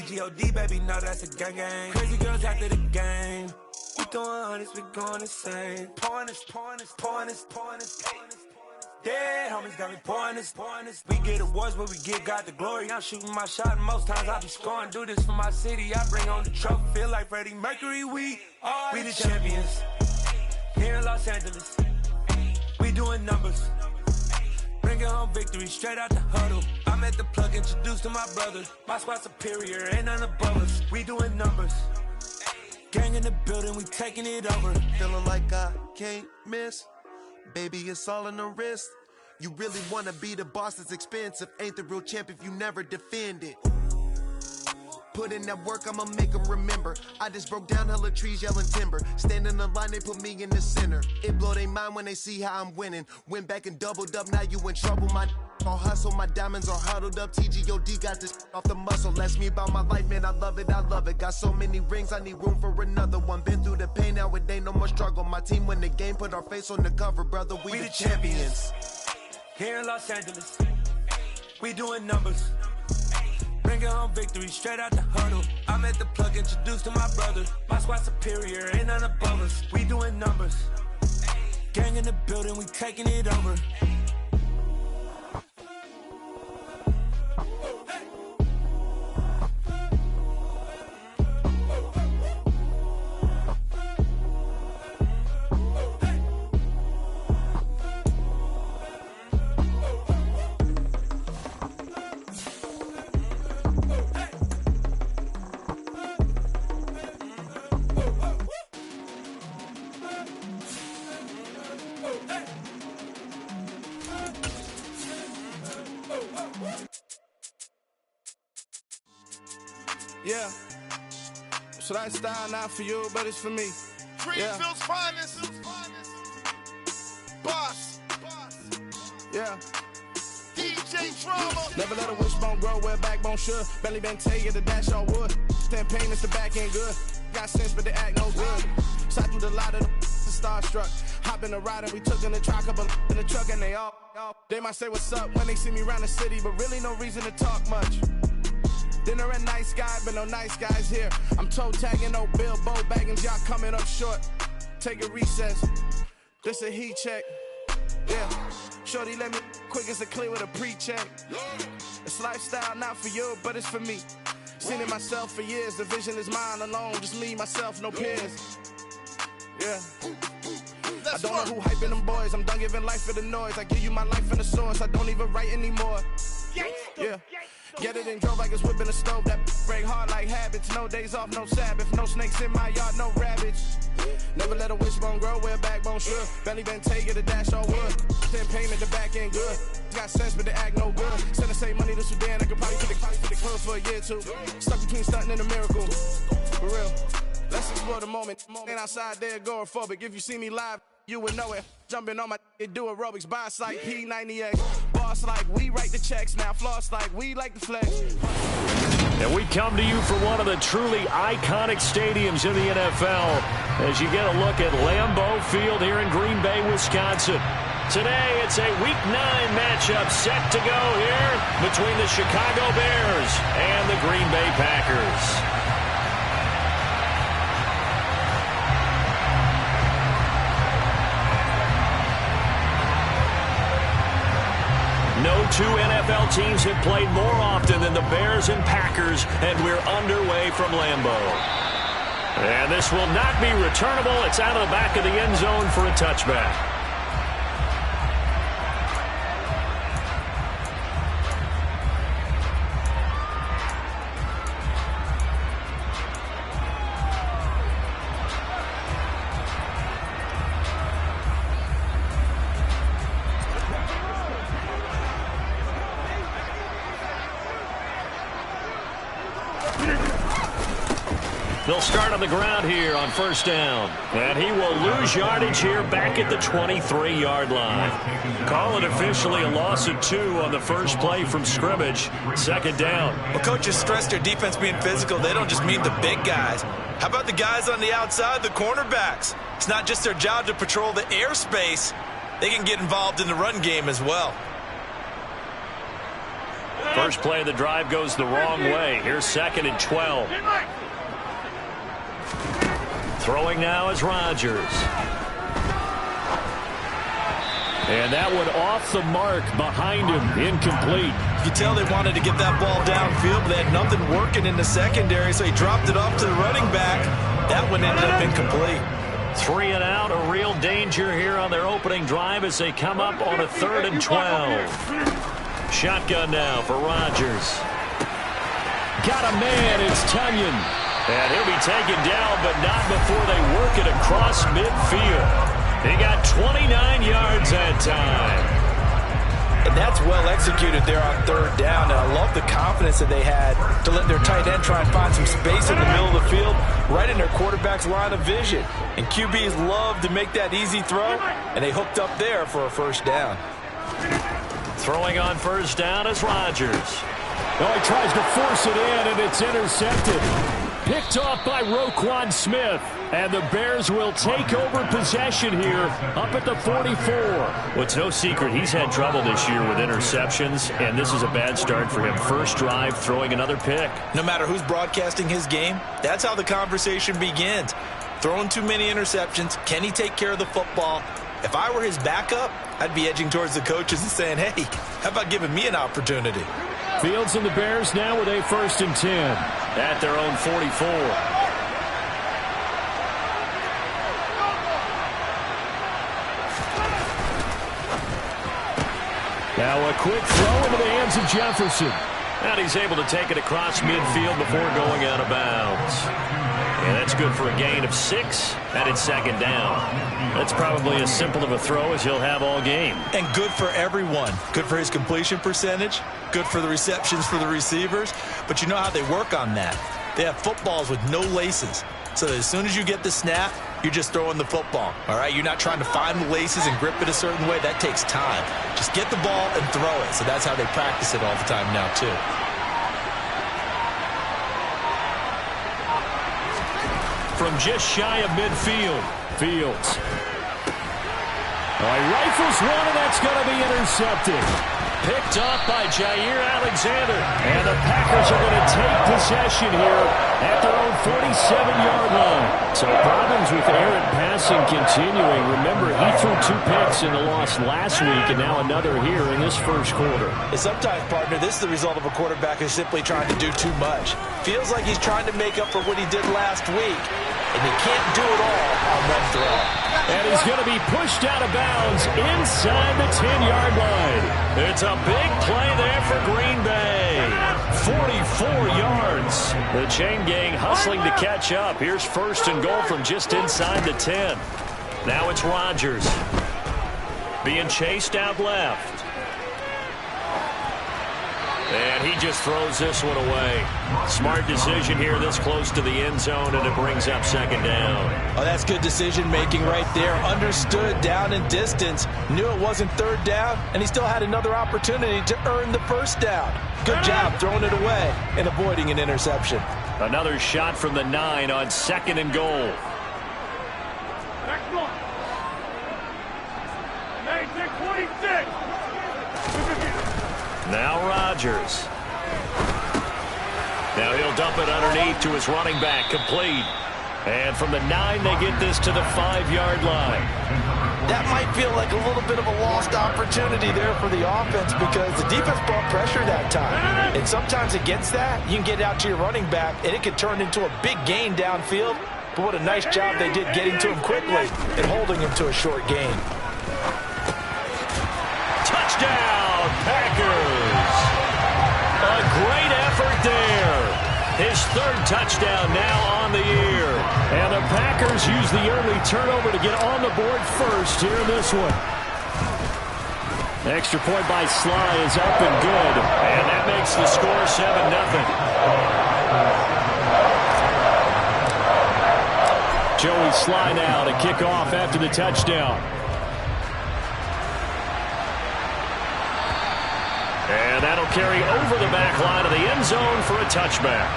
G-O-D, baby, no, that's a gang gang. Crazy girls after the game. We doing hundreds, we going insane. Pouring this. Dead homies got me pouring this. We get awards, but we give God the glory. I'm shooting my shot, and most times I be scoring. Do this for my city, I bring on the trophy. Feel like Freddie Mercury, we the champions. Here in Los Angeles, we doing numbers. Bringing home victory, straight out the huddle. I'm at the plug, introduced to my brother. My squad superior, ain't none above us. We doing numbers. Gang in the building, we taking it over. Feeling like I can't miss. Baby, it's all in the wrist. You really wanna be the boss, it's expensive. Ain't the real champ if you never defend it. Put in that work, I'ma make them remember. I just broke down hella trees, yelling timber. Stand in the line, they put me in the center. It blow their mind when they see how I'm winning. Went back and doubled up, now you in trouble. My all hustle, my diamonds are huddled up. TGOD got this off the muscle. Ask me about my life, man, I love it. Got so many rings, I need room for another one. Been through the pain, now it ain't no more struggle. My team win the game, put our face on the cover, brother. We the champions. Here in Los Angeles, we doing numbers. Bringing home victory, straight out the huddle. I'm at the plug, introduced to my brother. My squad superior, ain't none above us. We doing numbers. Gang in the building, we taking it over. Yeah, so that style not for you, but it's for me. Greenfield's finest. Boss. Yeah. DJ Drama. Never let a wishbone grow where a backbone should. Belly been taking the dash on wood. Stand pain is the back end good. Got sense, but they act no good. Shot through the lot of the starstruck. Hop in the ride and we took in the truck, up in the truck and they all. They might say what's up when they see me around the city, but really no reason to talk much. Dinner at nice guy, but no nice guys here. I'm toe tagging, no Bilbo baggins, y'all coming up short. Take a recess. This a heat check. Yeah. Shorty let me quick as a clear with a pre-check. It's lifestyle not for you, but it's for me. Seen it myself for years. The vision is mine alone. Just me, myself, no peers. Yeah. I don't know who hyping them boys. I'm done giving life for the noise. I give you my life in the source. I don't even write anymore. Yeah. Get it and drove like it's whipping a stove. That break hard like habits. No days off, no Sabbath. No snakes in my yard, no rabbits. Never let a wishbone grow where a backbone should. Belly been taking the dash on wood. Send payment, the back end good. Got sense, but they act no good. Send the same money to Sudan. I could probably put the club for a year or two. Stuck between stunting and a miracle. For real. Let's explore the moment. Ain't outside there agoraphobic. If you see me live, you would know it. Jumping on my do aerobics. Boss like P90X. Boss like we write the checks. Now floss like we like the flex. And we come to you from one of the truly iconic stadiums in the NFL as you get a look at Lambeau Field here in Green Bay, Wisconsin. Today, it's a Week 9 matchup set to go here between the Chicago Bears and the Green Bay Packers. No two NFL teams have played more often than the Bears and Packers, and we're underway from Lambeau. And this will not be returnable. It's out of the back of the end zone for a touchback. They'll start on the ground here on first down. And he will lose yardage here back at the 23-yard line. Call it officially a loss of 2 on the first play from scrimmage. Second down. Well, coaches stress their defense being physical. They don't just mean the big guys. How about the guys on the outside, the cornerbacks? It's not just their job to patrol the airspace. They can get involved in the run game as well. First play of the drive goes the wrong way. Here's 2nd and 12. Throwing now is Rodgers. And that one off the mark behind him, incomplete. You can tell they wanted to get that ball downfield, but they had nothing working in the secondary, so he dropped it off to the running back. That one ended up incomplete. 3 and out, a real danger here on their opening drive as they come up on a 3rd and 12. Shotgun now for Rodgers. Got a man, it's Tunyon. And he'll be taken down, but not before they work it across midfield. He got 29 yards that time. And that's well executed there on 3rd down. And I love the confidence that they had to let their tight end try and find some space in the middle of the field, right in their quarterback's line of vision. And QBs love to make that easy throw, and they hooked up there for a 1st down. Throwing on 1st down is Rodgers. Oh, he tries to force it in, and it's intercepted. Picked off by Roquan Smith. And the Bears will take over possession here up at the 44. Well, it's no secret he's had trouble this year with interceptions, and this is a bad start for him. First drive, throwing another pick. No matter who's broadcasting his game, that's how the conversation begins. Throwing too many interceptions. Can he take care of the football? If I were his backup, I'd be edging towards the coaches and saying, hey, how about giving me an opportunity? Fields and the Bears now with a 1st and 10 at their own 44. Now a quick throw into the hands of Jefferson. And he's able to take it across midfield before going out of bounds. And that's good for a gain of 6, and it's 2nd down. That's probably as simple of a throw as he'll have all game. And good for everyone. Good for his completion percentage. Good for the receptions for the receivers. But you know how they work on that. They have footballs with no laces. So that as soon as you get the snap, you're just throwing the football. All right, you're not trying to find the laces and grip it a certain way. That takes time. Just get the ball and throw it. So that's how they practice it all the time now, too. From just shy of midfield, Fields. He rifles one, and that's going to be intercepted. Picked off by Jair Alexander. And the Packers are going to take possession here at their own 47-yard line. So problems with errant passing continuing. Remember, he threw 2 picks in the loss last week, and now another here in this first quarter. And sometimes, partner, this is the result of a quarterback who's simply trying to do too much. Feels like he's trying to make up for what he did last week, and he can't do it all on one throw. And he's going to be pushed out of bounds inside the 10-yard line. It's a big play there for Green Bay. 44 yards. The chain gang hustling to catch up. Here's 1st and goal from just inside the 10. Now it's Rodgers being chased out left. And he just throws this one away. Smart decision here this close to the end zone, and it brings up 2nd down. Oh, that's good decision-making right there. Understood down and distance. Knew it wasn't 3rd down, and he still had another opportunity to earn the 1st down. Good job throwing it away and avoiding an interception. Another shot from the 9 on 2nd and goal. Next one. 26. Now Rodgers. Now he'll dump it underneath to his running back, complete. And from the 9, they get this to the 5-yard line. That might feel like a little bit of a lost opportunity there for the offense because the defense brought pressure that time. And sometimes against that, you can get out to your running back, and it could turn into a big gain downfield. But what a nice job they did getting to him quickly and holding him to a short gain. Touchdown, Packers! A great effort there. His 3rd touchdown now on the year. And the Packers use the early turnover to get on the board first here in this one. Extra point by Sly is up and good. And that makes the score 7-0. Joey Sly now to kick off after the touchdown. And that'll carry over the back line of the end zone for a touchback.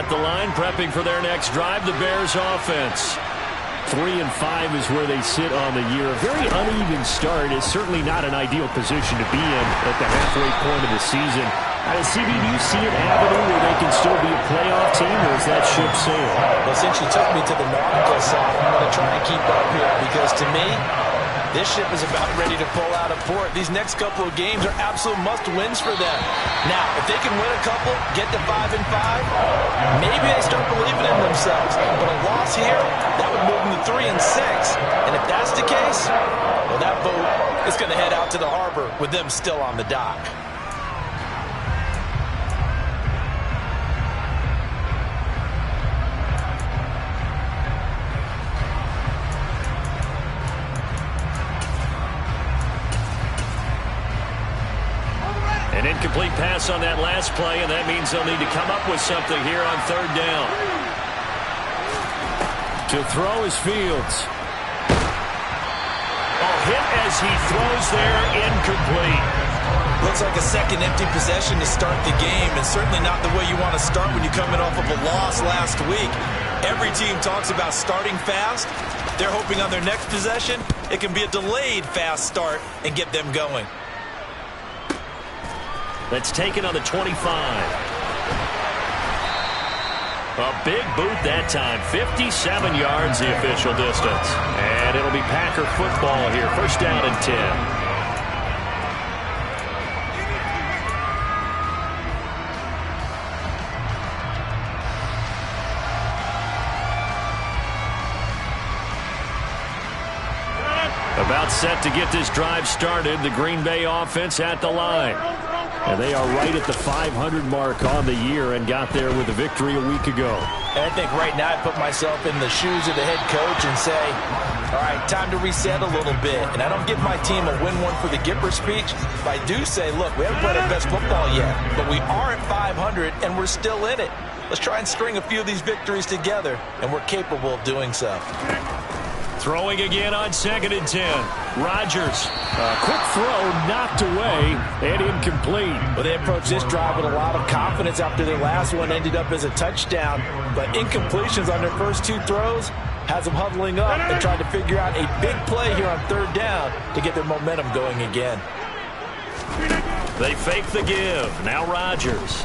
at the line, prepping for their next drive, the Bears offense. 3-5 is where they sit on the year. A very uneven start is certainly not an ideal position to be in at the halfway point of the season. CB, do you see an avenue where they can still be a playoff team, or is that ship sailed? Well, since you took me to the nautical side, I'm going to try and keep up here because to me, this ship is about ready to pull out of port. These next couple of games are absolute must-wins for them. Now, if they can win a couple, get to 5-5, maybe they start believing in themselves. But a loss here, that would move them to 3-6. And if that's the case, well, that boat is going to head out to the harbor with them still on the dock. An incomplete pass on that last play, and that means they'll need to come up with something here on third down. To throw is Fields. Hit as he throws there, incomplete. Looks like a second empty possession to start the game, and certainly not the way you want to start when you're coming off of a loss last week. Every team talks about starting fast. They're hoping on their next possession, it can be a delayed fast start and get them going. That's taken on the 25. A big boot that time. 57 yards the official distance. And it'll be Packer football here. First down and 10. About set to get this drive started. The Green Bay offense at the line. And they are right at the 500 mark on the year and got there with a victory a week ago. And I think right now I put myself in the shoes of the head coach and say, all right, time to reset a little bit. And I don't give my team a win one for the Gipper speech, but I do say, look, we haven't played our best football yet, but we are at 500 and we're still in it. Let's try and string a few of these victories together, and we're capable of doing so. Throwing again on 2nd and 10. Rodgers. A quick throw knocked away and incomplete. Well, they approached this drive with a lot of confidence after their last one ended up as a touchdown. But incompletions on their first two throws has them huddling up and trying to figure out a big play here on third down to get their momentum going again. They fake the give. Now Rodgers.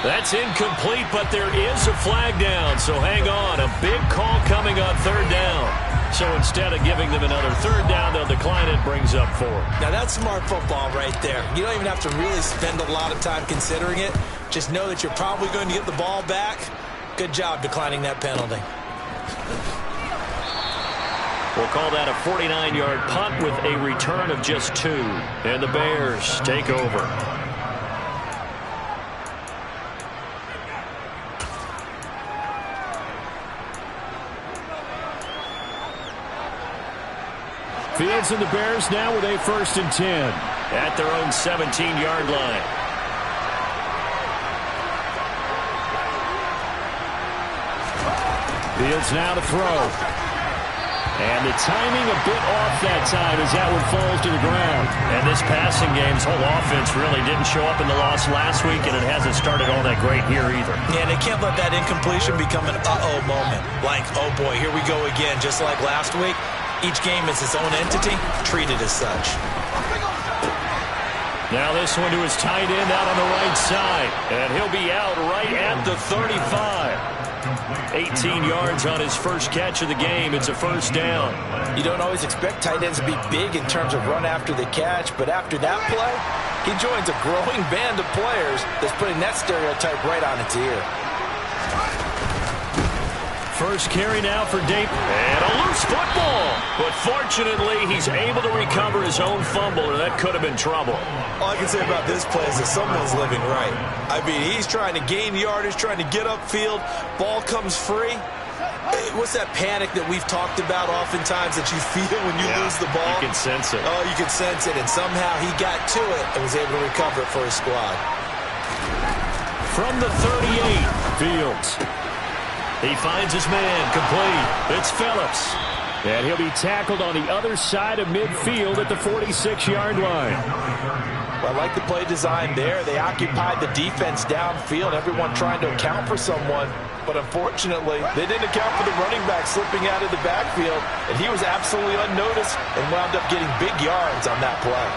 That's incomplete, but there is a flag down, so hang on. A big call coming on third down. So instead of giving them another third down, they'll decline it, brings up 4. Now that's smart football right there. You don't even have to really spend a lot of time considering it. Just know that you're probably going to get the ball back. Good job declining that penalty. We'll call that a 49-yard punt with a return of just 2. And the Bears take over. Fields and the Bears now with a 1st and 10 at their own 17-yard line. Fields now to throw. And the timing a bit off that time as that one falls to the ground. And this passing game's whole offense really didn't show up in the loss last week, and it hasn't started all that great here either. Yeah, and they can't let that incompletion become an uh-oh moment. Like, oh boy, here we go again, just like last week. Each game is its own entity, treated as such. Now this one to his tight end out on the right side. And he'll be out right at the 35. 18 yards on his first catch of the game. It's a first down. You don't always expect tight ends to be big in terms of run after the catch, but after that play, he joins a growing band of players that's putting that stereotype right on its ear. First carry now for Dave. And a loose football. But fortunately, he's able to recover his own fumble, or that could have been trouble. All I can say about this play is that someone's living right. I mean, he's trying to gain yardage, trying to get upfield. Ball comes free. What's that panic that we've talked about oftentimes that you feel when you lose the ball? You can sense it. Oh, you can sense it. And somehow he got to it and was able to recover it for his squad. From the 38, Fields. He finds his man, complete. It's Phillips. And he'll be tackled on the other side of midfield at the 46-yard line. Well, I like the play design there. They occupied the defense downfield, everyone trying to account for someone. But unfortunately, they didn't account for the running back slipping out of the backfield, and he was absolutely unnoticed and wound up getting big yards on that play.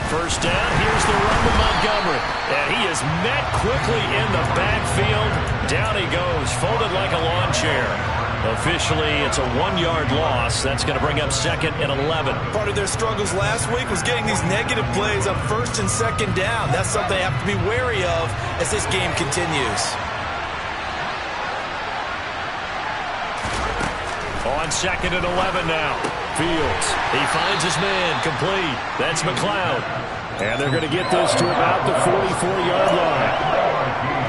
First down, here's the run to Montgomery. And he is met quickly in the backfield. Down he goes, folded like a lawn chair. Officially, it's a 1-yard loss. That's going to bring up 2nd and 11. Part of their struggles last week was getting these negative plays on 1st and 2nd down. That's something they have to be wary of as this game continues. On 2nd and 11 now. Fields. He finds his man. Complete. That's McLeod. And they're going to get this to about the 44-yard line.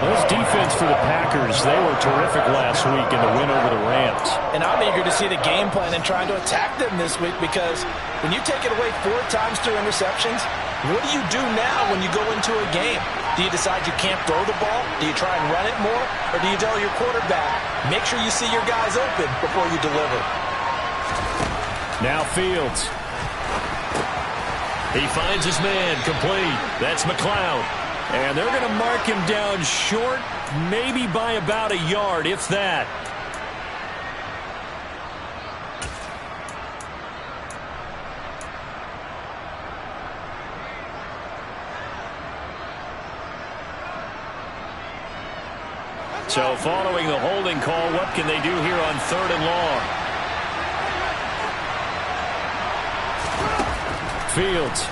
This defense for the Packers, they were terrific last week in the win over the Rams. And I'm eager to see the game plan and trying to attack them this week, because when you take it away 4 times through interceptions, what do you do now when you go into a game? Do you decide you can't throw the ball? Do you try and run it more? Or do you tell your quarterback, make sure you see your guys open before you deliver? Now Fields. He finds his man. Complete. That's McLeod. And they're going to mark him down short, maybe by about a yard, if that. So following the holding call, what can they do here on 3rd and long? Fields.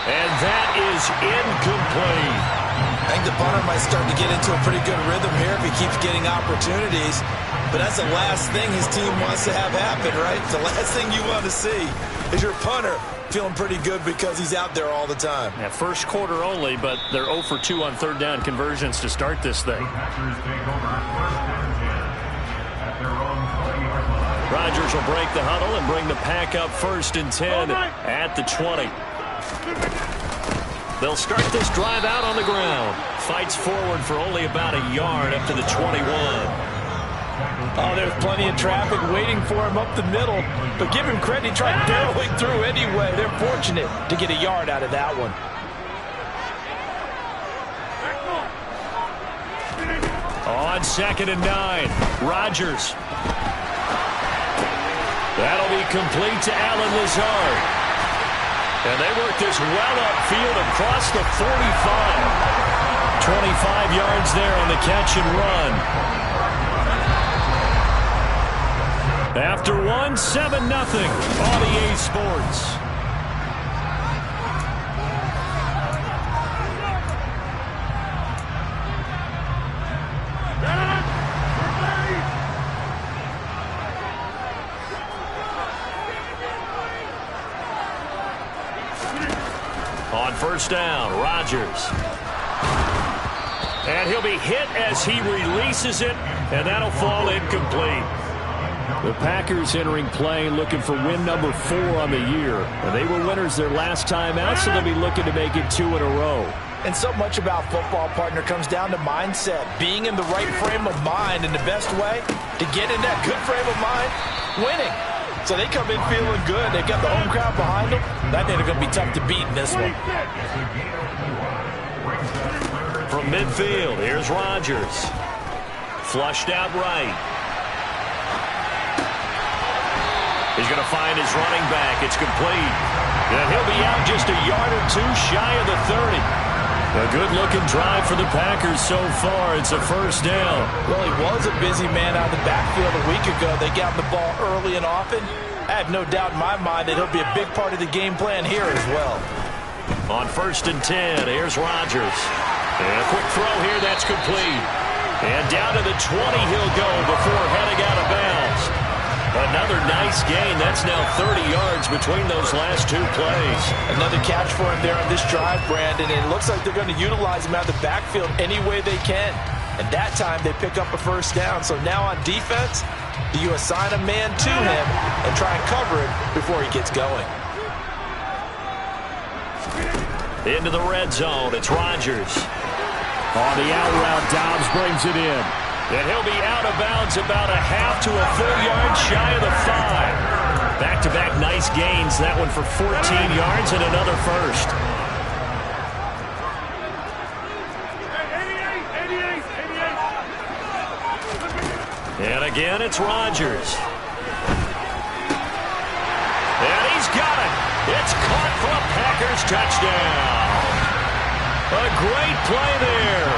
And that is incomplete. I think the punter might start to get into a pretty good rhythm here if he keeps getting opportunities. But that's the last thing his team wants to have happen, right? The last thing you want to see is your punter feeling pretty good because he's out there all the time. Yeah, first quarter only, but they're 0 for 2 on 3rd down conversions to start this thing. Rodgers will break the huddle and bring the pack up 1st and 10 at the 20. They'll start this drive out on the ground. Fights forward for only about a yard up to the 21. Oh, there's plenty of traffic waiting for him up the middle. But give him credit, he tried barreling through anyway. They're fortunate to get a yard out of that one. On 2nd and 9, Rodgers. That'll be complete to Allen Lazard. And they work this well upfield across the 45. 25 yards there on the catch and run. After 1, 7-0 on EA Sports. On 1st down, Rodgers. And he'll be hit as he releases it, and that'll fall incomplete. The Packers entering play looking for win number 4 on the year. And they were winners their last time out, so they'll be looking to make it 2 in a row. And so much about football, partner, comes down to mindset. Being in the right frame of mind, and the best way to get in that good frame of mind, winning. So they come in feeling good. They got the home crowd behind them. I think they're going to be tough to beat in this one. From midfield, here's Rodgers. Flushed out right. He's going to find his running back. It's complete. And he'll be out just a yard or 2 shy of the 30. A good-looking drive for the Packers so far. It's a 1st down. Well, he was a busy man out of the backfield a week ago. They got the ball early and often. I have no doubt in my mind that he'll be a big part of the game plan here as well. On 1st and 10, here's Rodgers. And a quick throw here, that's complete. And down to the 20 he'll go before heading out of bounds. Another nice gain. That's now 30 yards between those last 2 plays. Another catch for him there on this drive, Brandon. And it looks like they're going to utilize him out of the backfield any way they can. And that time they pick up a 1st down. So now on defense, do you assign a man to him and try and cover it before he gets going? Into the red zone, it's Rodgers. On the out route, Dobbs brings it in. And he'll be out of bounds about a half to a full yard shy of the 5. Back-to-back nice gains. That one for 14 yards and another first. And again, it's Rodgers. And he's got it. It's caught for a Packers touchdown. A great play there.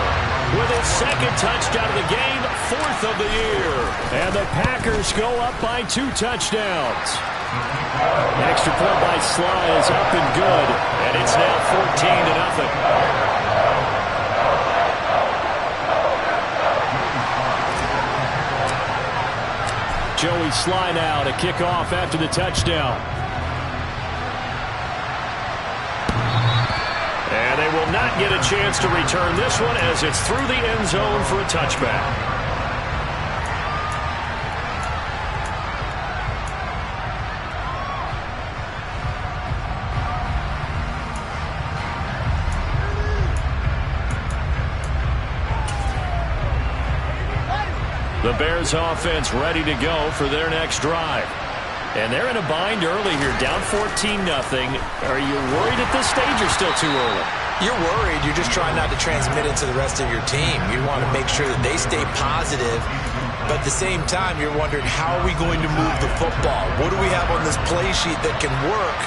With his second touchdown of the game, 4th of the year. And the Packers go up by 2 touchdowns. An extra point by Sly is up and good. And it's now 14-0. Joey Sly now to kick off after the touchdown. And they will not get a chance to return this one as it's through the end zone for a touchback. The Bears offense ready to go for their next drive. And they're in a bind early here, down 14-0. Are you worried at this stage or still too early? You're worried. You're just trying not to transmit it to the rest of your team. You want to make sure that they stay positive. But at the same time, you're wondering, how are we going to move the football? What do we have on this play sheet that can work?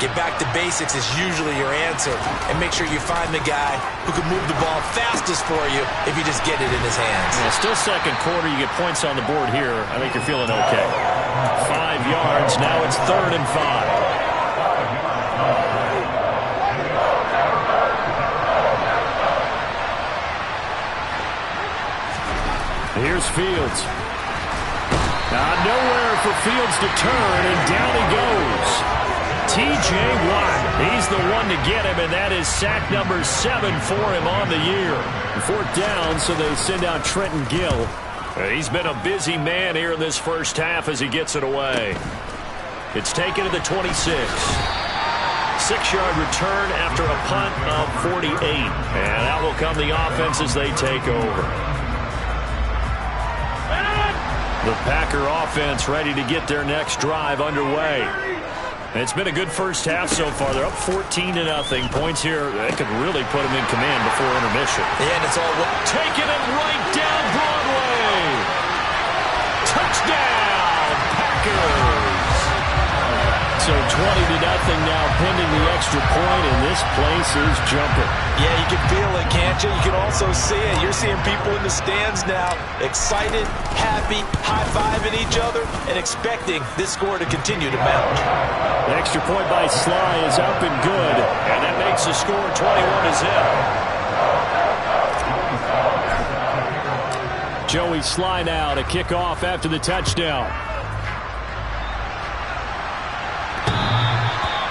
Get back to basics is usually your answer. And make sure you find the guy who can move the ball fastest for you if you just get it in his hands. Yeah, still second quarter. You get points on the board here. I think you're feeling okay. 5 yards. Now it's 3rd and 5. Here's Fields. Nowhere for Fields to turn, and down he goes. T.J. Watt, he's the one to get him, and that is sack number 7 for him on the year. 4th down, so they send out Trenton Gill. He's been a busy man here in this first half as he gets it away. It's taken to the 26. 6-yard return after a punt of 48. And out will come the offense as they take over. The Packer offense ready to get their next drive underway. And it's been a good first half so far. They're up 14-0. Points here, that could really put them in command before intermission. And it's all taking it right down Broadway. Touchdown, Packers. So 20-0 now pending the extra point, and this place is jumping. Yeah, you can feel it, can't you? You can also see it. You're seeing people in the stands now, excited, happy, high-fiving each other, and expecting this score to continue to mount. The extra point by Sly is up and good, and that makes the score 21-0. Joey Sly now to kick off after the touchdown.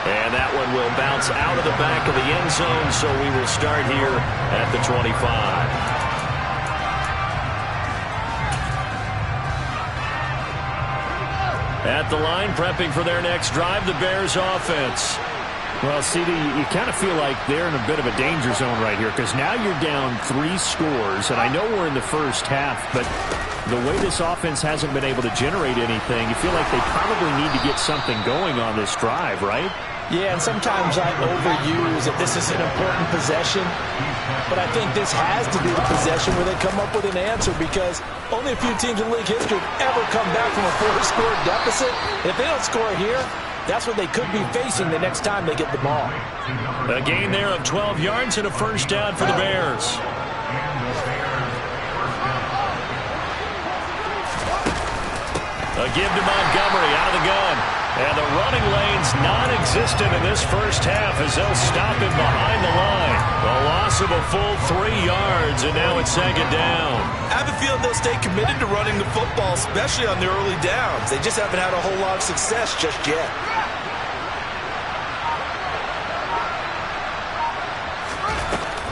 And that one will bounce out of the back of the end zone, so we will start here at the 25. At the line, prepping for their next drive, the Bears offense. Well, CD, you kind of feel like they're in a bit of a danger zone right here because now you're down 3 scores, and I know we're in the first half, but the way this offense hasn't been able to generate anything, you feel like they probably need to get something going on this drive, right? Yeah, and sometimes I overuse that this is an important possession, but I think this has to be the possession where they come up with an answer because only a few teams in league history have ever come back from a 4-score deficit. If they don't score here, that's what they could be facing the next time they get the ball. A gain there of 12 yards and a first down for the Bears. A give to Montgomery out of the gun. And the running lane's non-existent in this first half as they'll stop him behind the line. A loss of a full 3 yards, and now it's 2nd down. I have a feeling they'll stay committed to running the football, especially on the early downs. They just haven't had a whole lot of success just yet.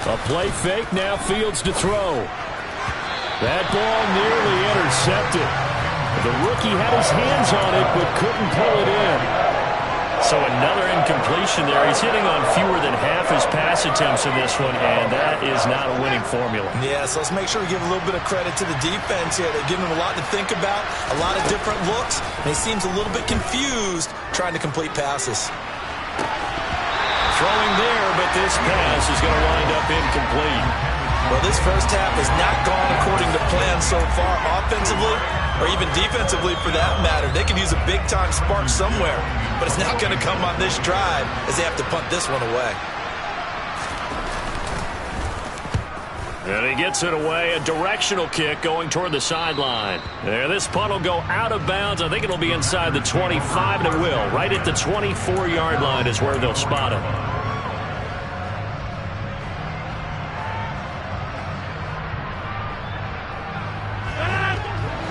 A play fake, now Fields to throw. That ball nearly intercepted. The rookie had his hands on it, but couldn't pull it in. So another incompletion there. He's hitting on fewer than half his pass attempts in this one, and that is not a winning formula. Yeah, so let's make sure we give a little bit of credit to the defense here. They're giving him a lot to think about, a lot of different looks, and he seems a little bit confused trying to complete passes. Throwing there, but this pass is going to wind up incomplete. Well, this first half has not gone according to plan so far, offensively or even defensively for that matter. They could use a big-time spark somewhere, but it's not going to come on this drive as they have to punt this one away. And he gets it away, a directional kick going toward the sideline. There, this punt will go out of bounds. I think it'll be inside the 25, and it will. Right at the 24-yard line is where they'll spot him.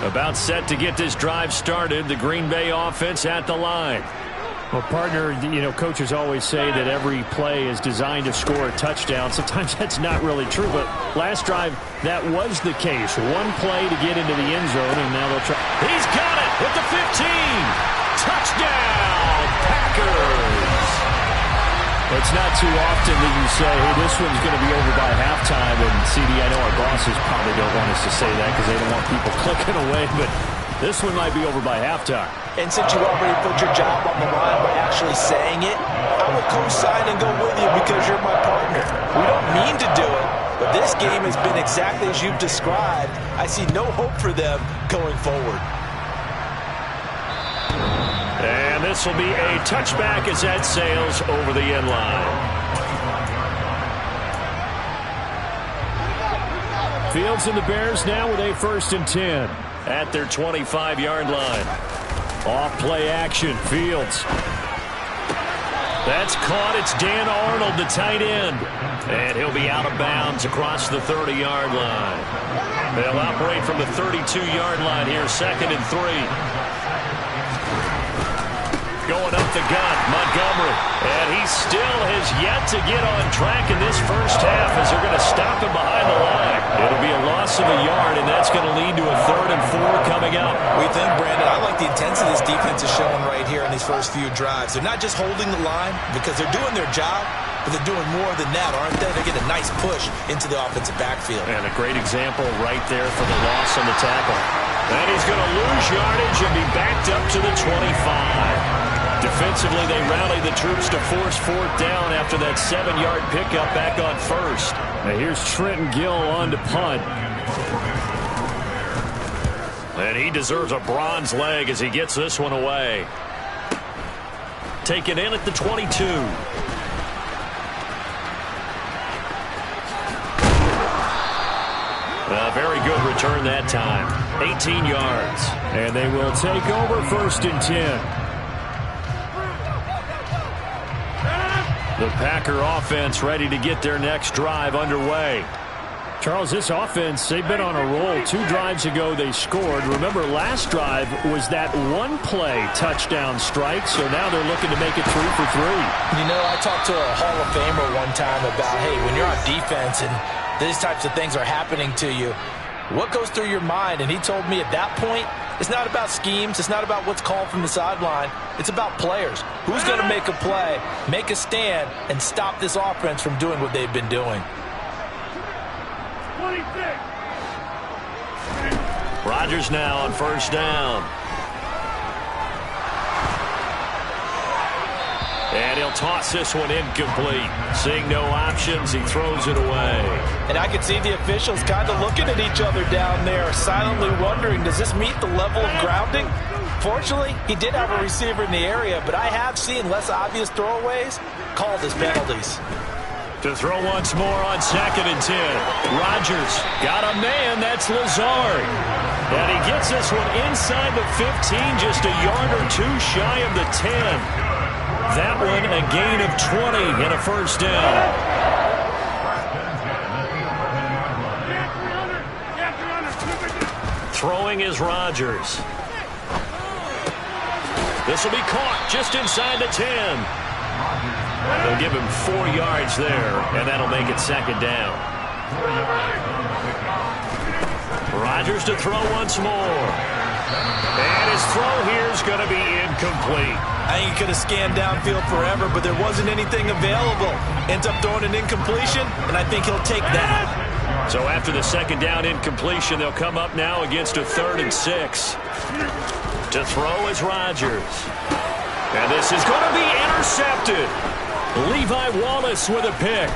About set to get this drive started. The Green Bay offense at the line. Well, partner, coaches always say that every play is designed to score a touchdown. Sometimes that's not really true, but last drive, that was the case. One play to get into the end zone, and now they'll try. He's got it at the 15. Touchdown, Packers. It's not too often that you say, hey, this one's going to be over by halftime. And, CD, I know our bosses probably don't want us to say that because they don't want people clicking away, but this one might be over by halftime. And since you already put your job on the line by actually saying it, I will co-sign and go with you because you're my partner. We don't mean to do it, but this game has been exactly as you've described. I see no hope for them going forward. And this will be a touchback as that sails over the end line. Fields and the Bears now with a 1st and 10. At their 25-yard line. Off play action. Fields. That's caught. It's Dan Arnold, the tight end. And he'll be out of bounds across the 30-yard line. They'll operate from the 32-yard line here, 2nd and 3. Going up the gut, Montgomery. And he still has yet to get on track in this first half as they're going to stop him behind the line. It'll be a loss of a yard, and that's going to lead to a 3rd and 4 coming up. We think, Brandon, I like the intensity this defense is showing right here in these first few drives. They're not just holding the line because they're doing their job, but they're doing more than that, aren't they? They're getting a nice push into the offensive backfield. And a great example right there for the loss on the tackle. And he's going to lose yardage and be backed up to the 25. Defensively, they rally the troops to force 4th down after that 7-yard pickup back on 1st. Now here's Trenton Gill on to punt. And he deserves a bronze leg as he gets this one away. Taken in at the 22. A very good return that time. 18 yards. And they will take over 1st and 10. The Packer offense ready to get their next drive underway. Charles, this offense, they've been on a roll. 2 drives ago they scored. Remember, last drive was that one-play touchdown strike, so now they're looking to make it 3 for 3. I talked to a Hall of Famer one time about, hey, when you're on defense and these types of things are happening to you, what goes through your mind? And he told me at that point, it's not about schemes. It's not about what's called from the sideline. It's about players. Who's going to make a play, make a stand, and stop this offense from doing what they've been doing? 26. Rodgers now on 1st down. And he'll toss this one incomplete. Seeing no options, he throws it away. And I can see the officials kind of looking at each other down there, silently wondering, does this meet the level of grounding? Fortunately, he did have a receiver in the area, but I have seen less obvious throwaways called as penalties. To throw once more on 2nd and 10. Rodgers got a man, that's Lazard. And he gets this one inside the 15, just a yard or 2 shy of the 10. That one a gain of 20 and a 1st down. Throwing is Rodgers. This will be caught just inside the 10. They'll give him 4 yards there, and that'll make it 2nd down. Rodgers to throw once more. And his throw here is going to be incomplete. I think he could have scanned downfield forever, but there wasn't anything available. Ends up throwing an incompletion, and I think he'll take that. So after the second down incompletion, they'll come up now against a 3rd and 6. To throw is Rodgers. And this is going to be intercepted. Levi Wallace with a pick.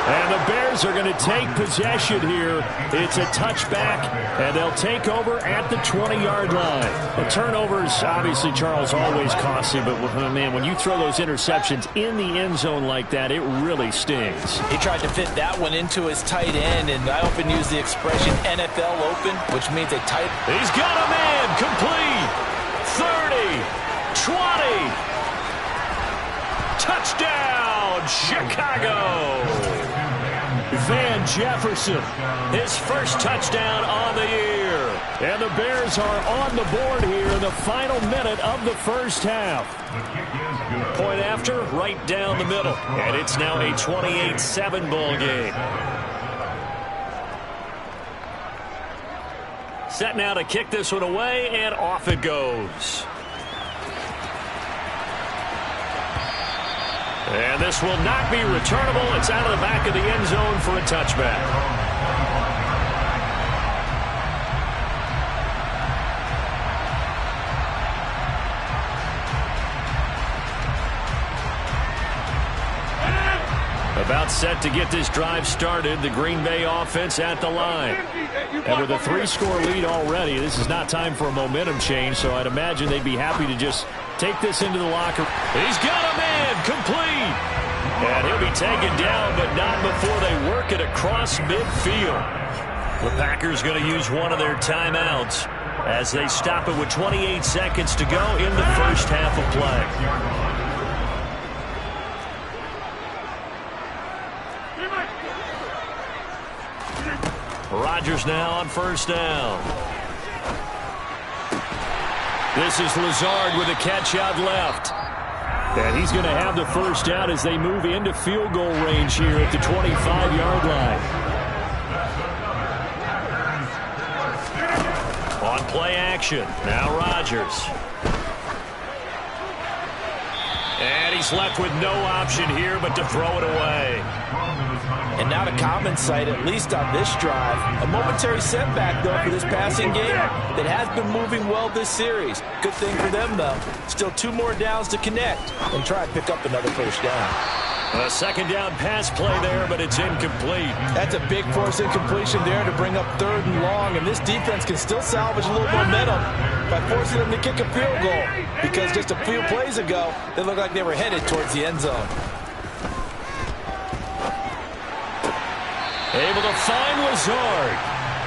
And the Bears are going to take possession here. It's a touchback, and they'll take over at the 20-yard line. The turnovers, obviously, Charles, always costly, but, man, when you throw those interceptions in the end zone like that, it really stings. He tried to fit that one into his tight end, and I often use the expression NFL open, which means a tight. He's got a man, complete. 30, 20. Touchdown, Chicago. Van Jefferson, his first touchdown on the year. And the Bears are on the board here in the final minute of the first half. Point after, right down the middle. And it's now a 28-7 ball game. Set now to kick this one away, and off it goes. And this will not be returnable. It's out of the back of the end zone for a touchback. About set to get this drive started. The Green Bay offense at the line. And with a 3-score lead already, this is not time for a momentum change, so I'd imagine they'd be happy to just take this into the locker. He's got a man, complete. And he'll be taken down, but not before they work it across midfield. The Packers going to use one of their timeouts as they stop it with 28 seconds to go in the first half of play. Rodgers now on first down. This is Lazard with a catch out left. And he's going to have the first down as they move into field goal range here at the 25-yard line. On play action, now Rodgers. And he's left with no option here but to throw it away. And now to Common's side, at least on this drive. A momentary setback, though, for this passing game that has been moving well this series. Good thing for them, though. Still 2 more downs to connect and try and pick up another first down. A second down pass play there, but it's incomplete. That's a big force incompletion there to bring up 3rd and long, and this defense can still salvage a little momentum by forcing them to kick a field goal, because just a few plays ago, they looked like they were headed towards the end zone. Able to find Lazard.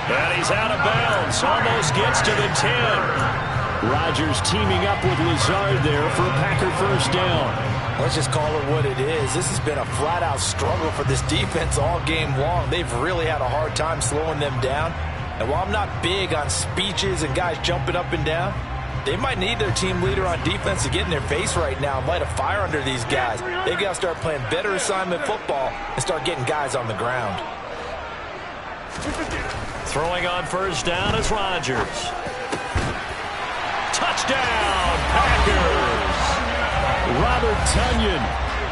And he's out of bounds. Almost gets to the 10. Rodgers teaming up with Lazard there for a Packer first down. Let's just call it what it is. This has been a flat-out struggle for this defense all game long. They've really had a hard time slowing them down. And while I'm not big on speeches and guys jumping up and down, they might need their team leader on defense to get in their face right now and light a fire under these guys. They've got to start playing better assignment football and start getting guys on the ground. Throwing on first down is Rodgers. Touchdown, Packers! Robert Tonyan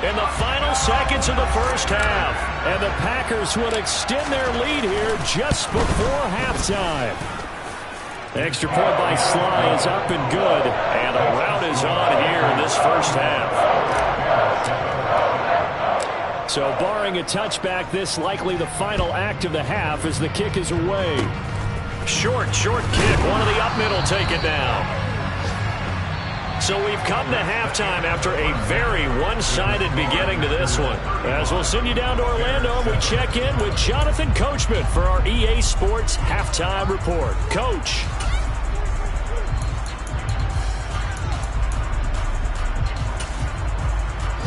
in the final seconds of the first half. And the Packers will extend their lead here just before halftime. Extra point by Sly is up and good. And a rout is on here in this first half. So barring a touchback, this likely the final act of the half as the kick is away. Short kick. One of the up middle take it down. So we've come to halftime after a very one-sided beginning to this one. As we'll send you down to Orlando, and we check in with Jonathan Coachman for our EA Sports Halftime Report. Coach.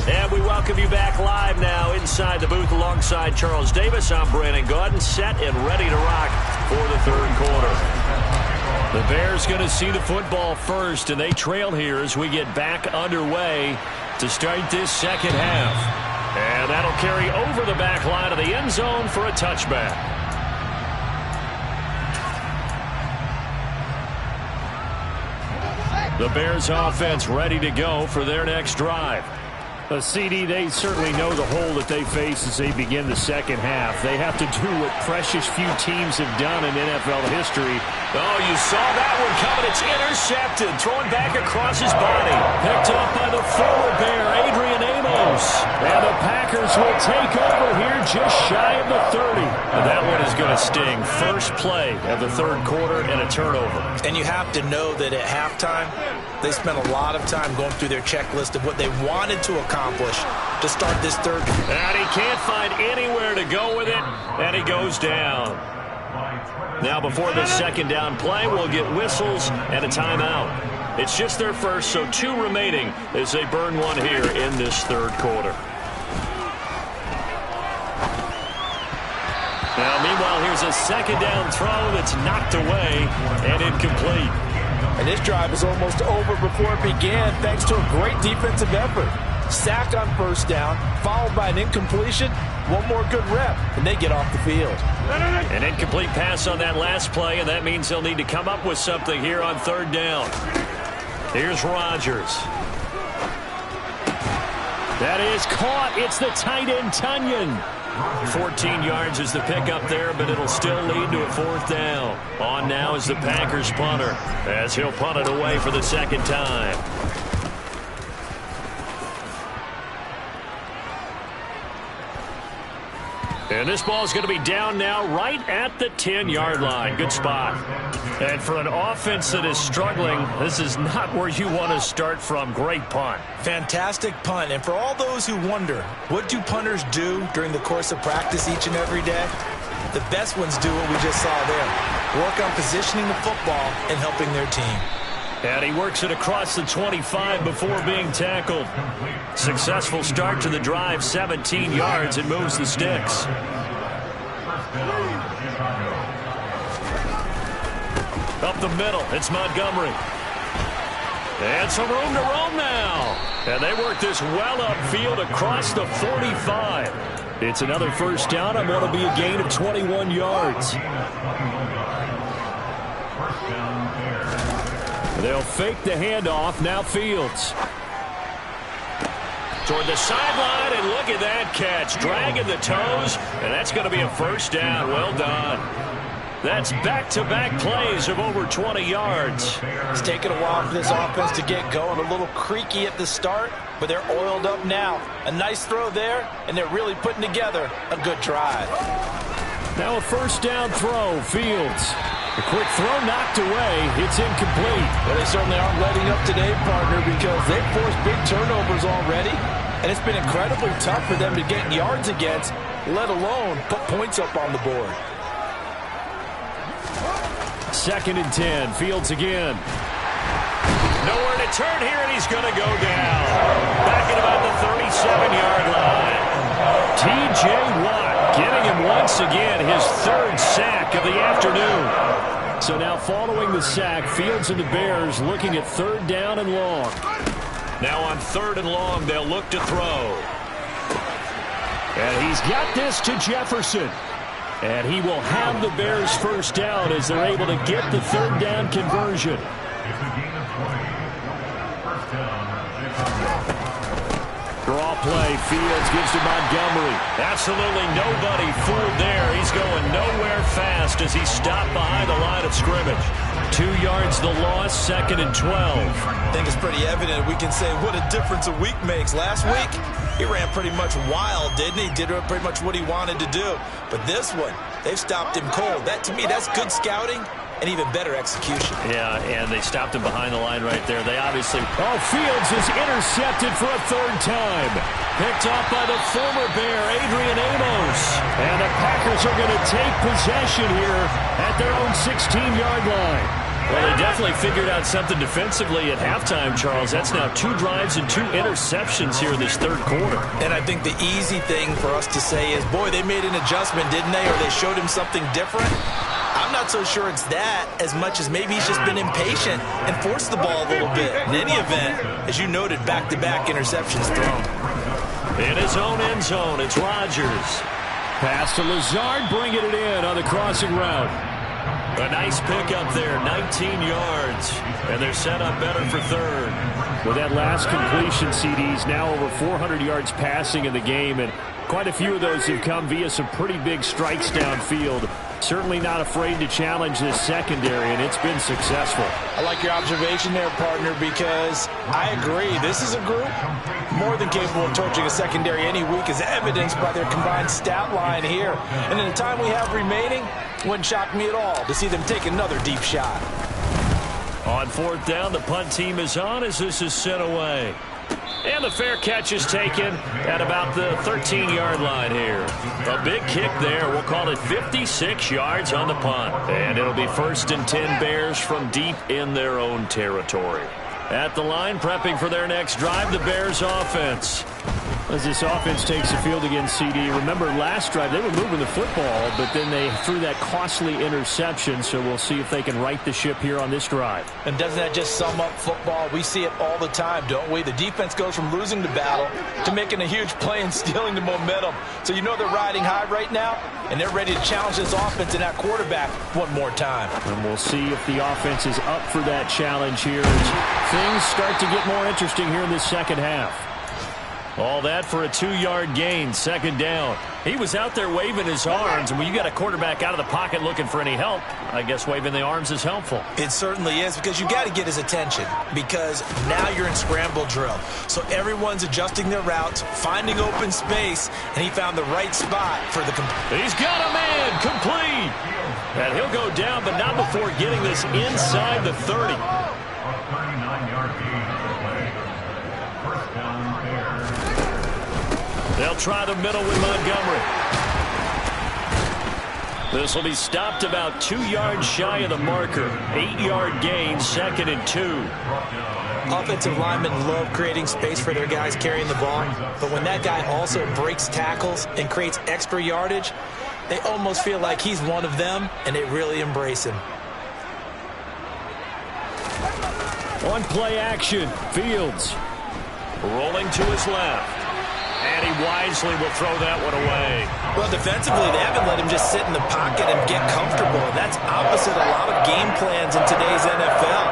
And we welcome you back live now inside the booth alongside Charles Davis. I'm Brandon Gaudin, set and ready to rock for the third quarter. The Bears going to see the football first, and they trail here as we get back underway to start this second half. And that'll carry over the back line of the end zone for a touchback. The Bears offense ready to go for their next drive. CD, they certainly know the hole that they face as they begin the second half. They have to do what precious few teams have done in NFL history. Oh, you saw that one coming. It's intercepted. Throwing back across his body. Picked up by the former Bear, Adrian Amos. And the Packers will take over here just shy of the 30. And that one is going to sting. First play of the third quarter and a turnover. And you have to know that at halftime, they spent a lot of time going through their checklist of what they wanted to accomplish to start this third. And he can't find anywhere to go with it, and he goes down. Now before the second down play, we'll get whistles and a timeout. It's just their first, so 2 remaining as they burn one here in this third quarter. Now meanwhile, here's a second down throw that's knocked away and incomplete. And this drive is almost over before it began thanks to a great defensive effort. Sack on first down, followed by an incompletion. One more good rep, and they get off the field. An incomplete pass on that last play, and that means they'll need to come up with something here on third down. Here's Rodgers. That is caught. It's the tight end, Tunyon. 14 yards is the pickup there, but it'll still lead to a fourth down. On now is the Packers punter, as he'll punt it away for the second time. And this ball is going to be down now right at the 10-yard line. Good spot. And for an offense that is struggling, this is not where you want to start from. Great punt. Fantastic punt. And for all those who wonder, what do punters do during the course of practice each and every day? The best ones do what we just saw there. Work on positioning the football and helping their team. And he works it across the 25 before being tackled. Successful start to the drive, 17 yards, and moves the sticks. Up the middle, it's Montgomery. And some room to roam now. And they work this well upfield across the 45. It's another first down and what'll be a gain of 21 yards. They'll fake the handoff. Now Fields. Toward the sideline, and look at that catch. Dragging the toes, and that's going to be a first down. Well done. That's back-to-back plays of over 20 yards. It's taken a while for this offense to get going. A little creaky at the start, but they're oiled up now. A nice throw there, and they're really putting together a good drive. Now a first down throw. Fields. A quick throw knocked away. It's incomplete. Well, they certainly aren't letting up today, partner, because they've forced big turnovers already, and it's been incredibly tough for them to get yards against, let alone put points up on the board. 2nd and 10. Fields again. Nowhere to turn here, and he's going to go down. Back at about the 37-yard line. T.J. Watt getting him once again his 3rd sack of the afternoon. So now following the sack, Fields and the Bears looking at 3rd down and long. Now on 3rd and long, they'll look to throw. And he's got this to Jefferson. And he will have the Bears first down as they're able to get the 3rd down conversion. Draw play. Fields gives to Montgomery. Absolutely nobody fooled there. He's going nowhere fast as he's stopped behind the line of scrimmage. 2 yards the loss, 2nd and 12. I think it's pretty evident we can say what a difference a week makes. Last week, he ran pretty much wild, didn't he? Did pretty much what he wanted to do. But this one, they've stopped him cold. That, to me, that's good scouting and even better execution. Yeah, and they stopped him behind the line right there. They obviously... Oh, Fields is intercepted for a 3rd time. Picked off by the former Bear, Adrian Amos. And the Packers are going to take possession here at their own 16-yard line. Well, they definitely figured out something defensively at halftime, Charles. That's now 2 drives and 2 interceptions here in this 3rd quarter. And I think the easy thing for us to say is, boy, they made an adjustment, didn't they? Or they showed him something different. I'm not so sure it's that as much as maybe he's just been impatient and forced the ball a little bit. In any event, as you noted, back-to-back interceptions thrown. In his own end zone, it's Rodgers. Pass to Lazard, bringing it in on the crossing route. A nice pickup there, 19 yards. And they're set up better for third. With that last completion, CD's now over 400 yards passing in the game, and quite a few of those have come via some pretty big strikes downfield. Certainly not afraid to challenge this secondary, and it's been successful. I like your observation there, partner, because I agree. This is a group more than capable of torching a secondary any week, as evidenced by their combined stat line here. And in the time we have remaining, wouldn't shock me at all to see them take another deep shot. On fourth down, the punt team is on as this is sent away. And the fair catch is taken at about the 13-yard line here. A big kick there. We'll call it 56 yards on the punt. And it'll be 1st and 10 Bears from deep in their own territory. At the line, prepping for their next drive, the Bears offense. As this offense takes the field against CD, remember last drive they were moving the football, but then they threw that costly interception, so we'll see if they can right the ship here on this drive. And doesn't that just sum up football? We see it all the time, don't we? The defense goes from losing the battle to making a huge play and stealing the momentum. So you know they're riding high right now, and they're ready to challenge this offense and that quarterback one more time. And we'll see if the offense is up for that challenge here as things start to get more interesting here in the second half. All that for a 2-yard gain, 2nd down. He was out there waving his arms, and when you got a quarterback out of the pocket looking for any help, I guess waving the arms is helpful. It certainly is, because you got to get his attention, because now you're in scramble drill. So everyone's adjusting their routes, finding open space, and he found the right spot for the He's got a man, complete. And he'll go down, but not before getting this inside the 30. They'll try the middle with Montgomery. This will be stopped about 2 yards shy of the marker. 8-yard gain, 2nd and 2. Offensive linemen love creating space for their guys carrying the ball, but when that guy also breaks tackles and creates extra yardage, they almost feel like he's one of them, and they really embrace him. On play action, Fields rolling to his left. And he wisely will throw that one away. Well, defensively, they haven't let him just sit in the pocket and get comfortable, and that's opposite a lot of game plans in today's NFL.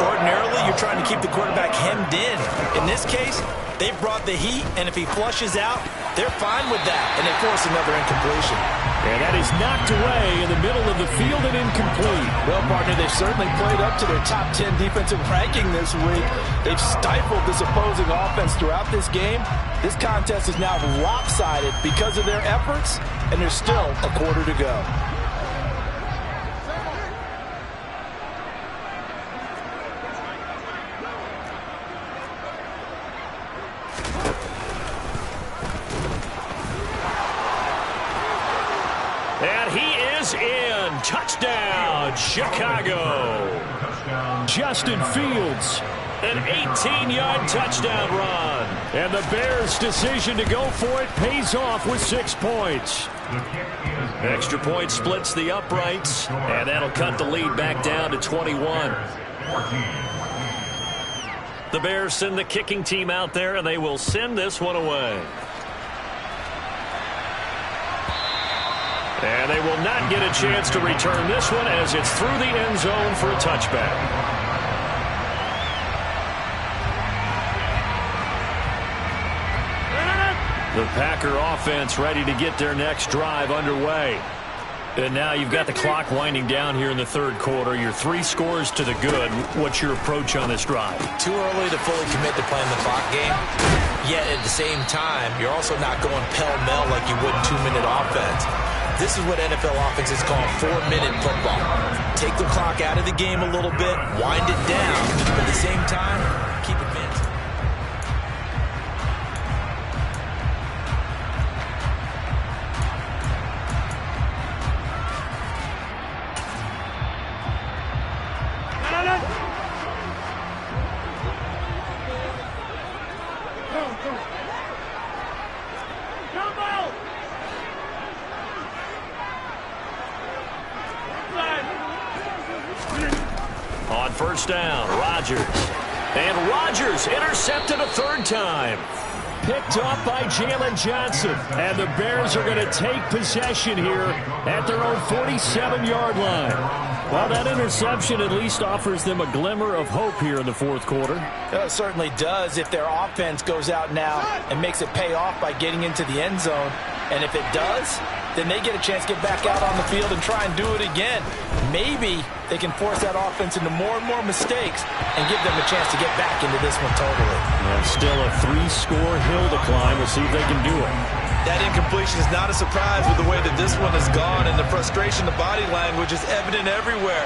Ordinarily, you're trying to keep the quarterback hemmed in. In this case, they've brought the heat, and if he flushes out, they're fine with that, and they force another incompletion. And that is knocked away in the middle of the field and incomplete. Well, partner, they've certainly played up to their top 10 defensive ranking this week. They've stifled this opposing offense throughout this game. This contest is now lopsided because of their efforts, and there's still a quarter to go. And he is in. Touchdown, Chicago. Justin Fields, an 18-yard touchdown run. And the Bears' decision to go for it pays off with 6 points. Extra point splits the uprights, and that'll cut the lead back down to 21. The Bears send the kicking team out there, and they will send this one away. And they will not get a chance to return this one as it's through the end zone for a touchback. The Packer offense ready to get their next drive underway. And now you've got the clock winding down here in the third quarter. Your 3 scores to the good. What's your approach on this drive? Too early to fully commit to playing the clock game. Yet at the same time, you're also not going pell-mell like you would in 2-minute offense. This is what NFL offenses call 4-minute football. Take the clock out of the game a little bit, wind it down, but at the same time, keep advancing. On first down, Rodgers. And Rodgers intercepted a 3rd time. Picked off by Jalen Johnson. And the Bears are going to take possession here at their own 47-yard line. Well, that interception at least offers them a glimmer of hope here in the fourth quarter. It certainly does if their offense goes out now and makes it pay off by getting into the end zone. And if it does, then they get a chance to get back out on the field and try and do it again. Maybe they can force that offense into more and more mistakes and give them a chance to get back into this one totally. And still a 3-score hill to climb. We'll see if they can do it. That incompletion is not a surprise with the way that this one has gone, and the frustration, the body language is evident everywhere.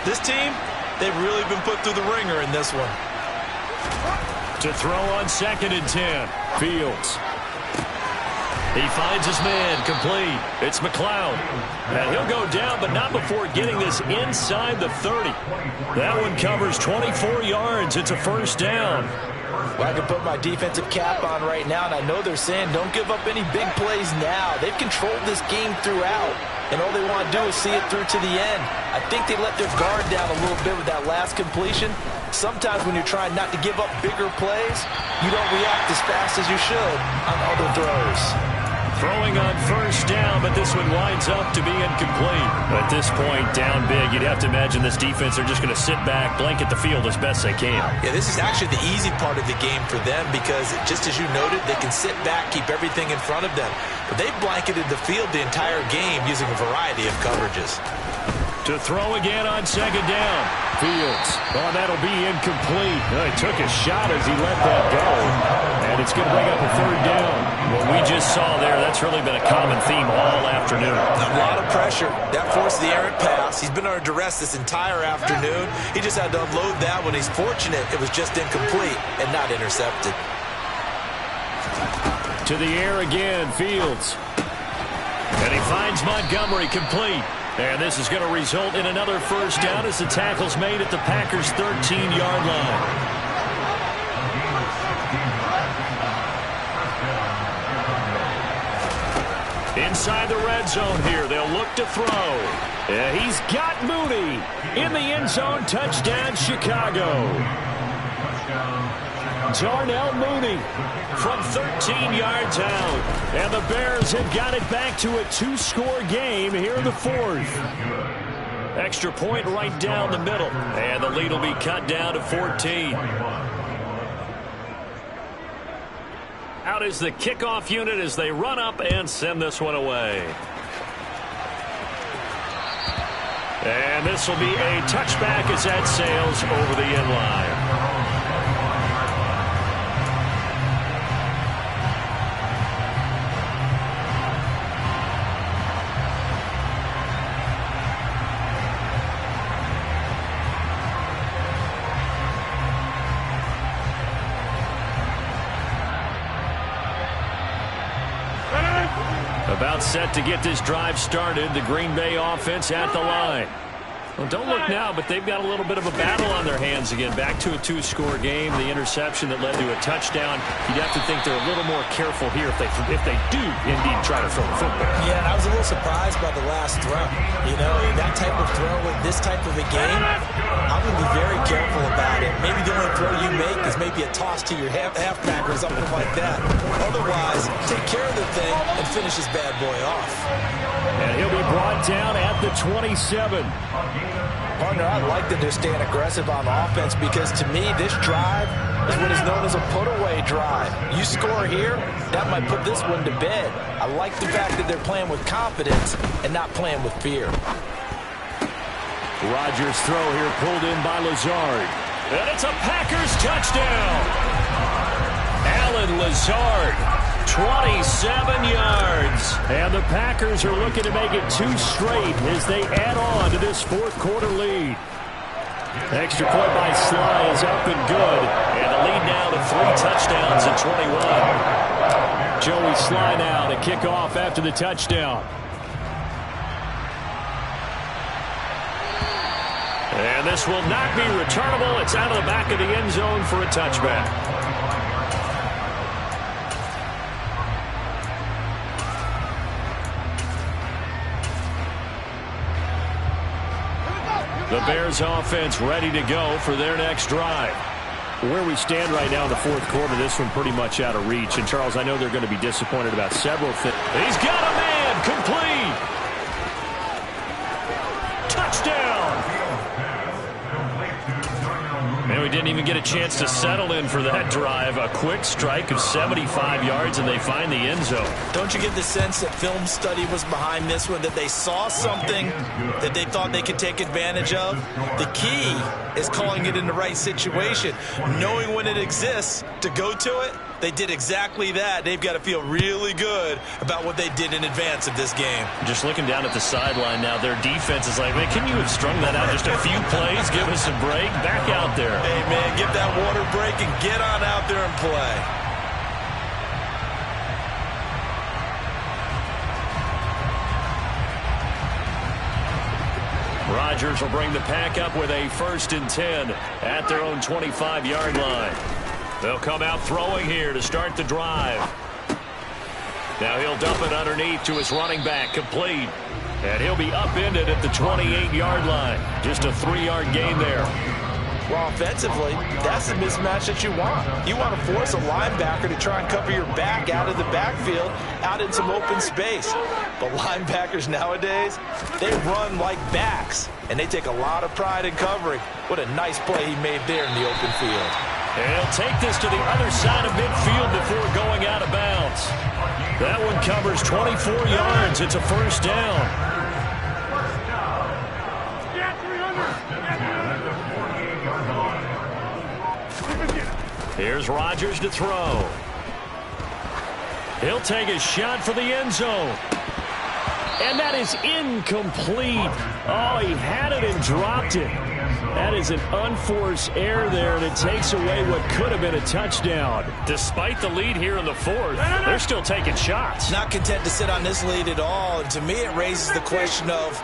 This team, they've really been put through the ringer in this one. To throw on 2nd and 10. Fields. He finds his man, complete. It's McLeod. And he'll go down, but not before getting this inside the 30. That one covers 24 yards. It's a first down. Well, I can put my defensive cap on right now, and I know they're saying don't give up any big plays now. They've controlled this game throughout, and all they want to do is see it through to the end. I think they let their guard down a little bit with that last completion. Sometimes when you're trying not to give up bigger plays, you don't react as fast as you should on other throws. Throwing on first down, but this one winds up to be incomplete. At this point, down big, you'd have to imagine this defense are just going to sit back, blanket the field as best they can. Yeah, this is actually the easy part of the game for them because, just as you noted, they can sit back, keep everything in front of them. But they've blanketed the field the entire game using a variety of coverages. To throw again on 2nd down. Fields. Oh, that'll be incomplete. He took a shot as he let that go. And it's going to bring up a 3rd down. What we just saw there, that's really been a common theme all afternoon. A lot of pressure. That forced the errant pass. He's been under duress this entire afternoon. He just had to unload that one. He's fortunate it was just incomplete and not intercepted. To the air again, Fields. And he finds Montgomery complete. And this is going to result in another first down as the tackle's made at the Packers' 13-yard line. Inside the red zone here, they'll look to throw. He's got Mooney in the end zone. Touchdown, Chicago. Darnell Mooney from 13 yards out. And the Bears have got it back to a 2-score game here in the 4th. Extra point right down the middle. And the lead will be cut down to 14. Out is the kickoff unit as they run up and send this one away. And this will be a touchback as that sails over the end line. About set to get this drive started. The Green Bay offense at the line. Well, don't look now, but they've got a little bit of a battle on their hands again. Back to a 2-score game. The interception that led to a touchdown. You'd have to think they're a little more careful here if they do indeed try to throw the football. Yeah, and I was a little surprised by the last throw. You know, that type of throw with this type of a game, I'm going to be very careful about it. Maybe the only throw you make is maybe a toss to your halfback or something like that. Otherwise, take care of the thing and finish this bad boy off. And he'll be brought down at the 27. Partner, I like that they're staying aggressive on offense because, to me, this drive is what is known as a put-away drive. You score here, that might put this one to bed. I like the fact that they're playing with confidence and not playing with fear. Rodgers' throw here pulled in by Lazard. And it's a Packers touchdown. Allen Lazard, 27 yards. And the Packers are looking to make it 2 straight as they add on to this 4th quarter lead. Extra point by Sly is up and good. And the lead now to 3 touchdowns at 21. Joey Sly now to kick off after the touchdown. And this will not be returnable. It's out of the back of the end zone for a touchback. The Bears offense ready to go for their next drive. Where we stand right now in the 4th quarter, this one pretty much out of reach. And, Charles, I know they're going to be disappointed about several things. He's got a man complete. Touchdown. we didn't even get a chance to settle in for that drive. A quick strike of 75 yards, and they find the end zone. Don't you get the sense that film study was behind this one, that they saw something that they thought they could take advantage of? The key is calling it in the right situation, knowing when it exists to go to it. They did exactly that. They've got to feel really good about what they did in advance of this game. Just looking down at the sideline now, their defense is like, man, can you have strung that out just a few plays? Give us a break. Back out there. Hey, man, give that water break and get on out there and play. Rodgers will bring the pack up with a 1st and 10 at their own 25-yard line. They'll come out throwing here to start the drive. Now he'll dump it underneath to his running back, complete. And he'll be upended at the 28-yard line. Just a 3-yard gain there. Well, offensively, that's the mismatch that you want. You want to force a linebacker to try and cover your back out of the backfield, out in some open space. But linebackers nowadays, they run like backs, and they take a lot of pride in covering. What a nice play he made there in the open field. And he'll take this to the other side of midfield before going out of bounds. That one covers 24 yards. It's a 1st down. Here's Rodgers to throw. He'll take a shot for the end zone. And that is incomplete. Oh, he had it and dropped it. That is an unforced error there, and it takes away what could have been a touchdown. Despite the lead here in the 4th, they're still taking shots. Not content to sit on this lead at all. And to me, it raises the question of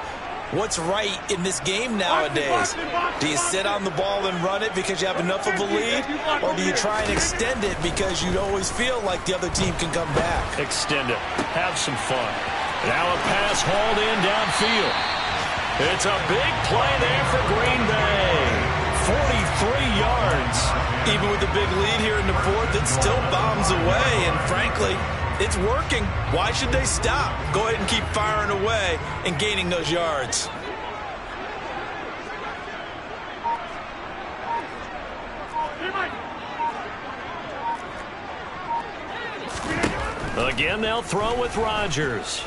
what's right in this game nowadays. Do you sit on the ball and run it because you have enough of a lead, or do you try and extend it because you always feel like the other team can come back? Extend it. Have some fun. Now a pass hauled in downfield. It's a big play there for Green Bay. 43 yards. Even with the big lead here in the 4th, it still bombs away, and frankly, it's working. Why should they stop? Go ahead and keep firing away and gaining those yards. Again, they'll throw with Rodgers.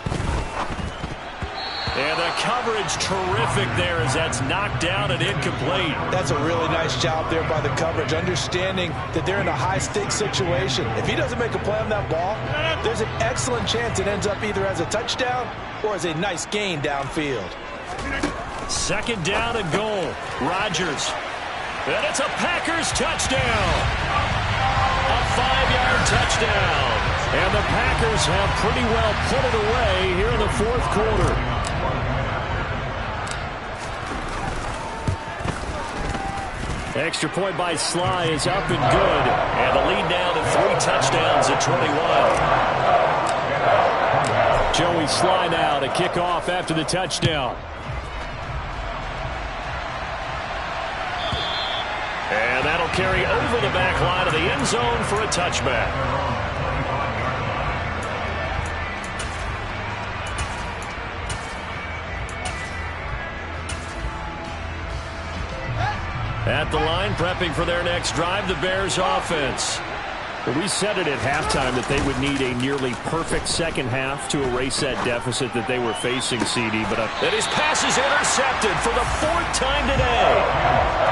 And the coverage terrific there as that's knocked down and incomplete. That's a really nice job there by the coverage, understanding that they're in a high-stakes situation. If he doesn't make a play on that ball, there's an excellent chance it ends up either as a touchdown or as a nice gain downfield. 2nd down and goal. Rodgers. And it's a Packers touchdown. A 5-yard touchdown. And the Packers have pretty well put it away here in the 4th quarter. Extra point by Sly is up and good. And the lead now to 3 touchdowns at 21. Joey Sly now to kick off after the touchdown. And that'll carry over the back line of the end zone for a touchback. At the line, prepping for their next drive, the Bears offense. Well, we said it at halftime that they would need a nearly perfect second half to erase that deficit that they were facing, CD. But his pass is intercepted for the 4th time today.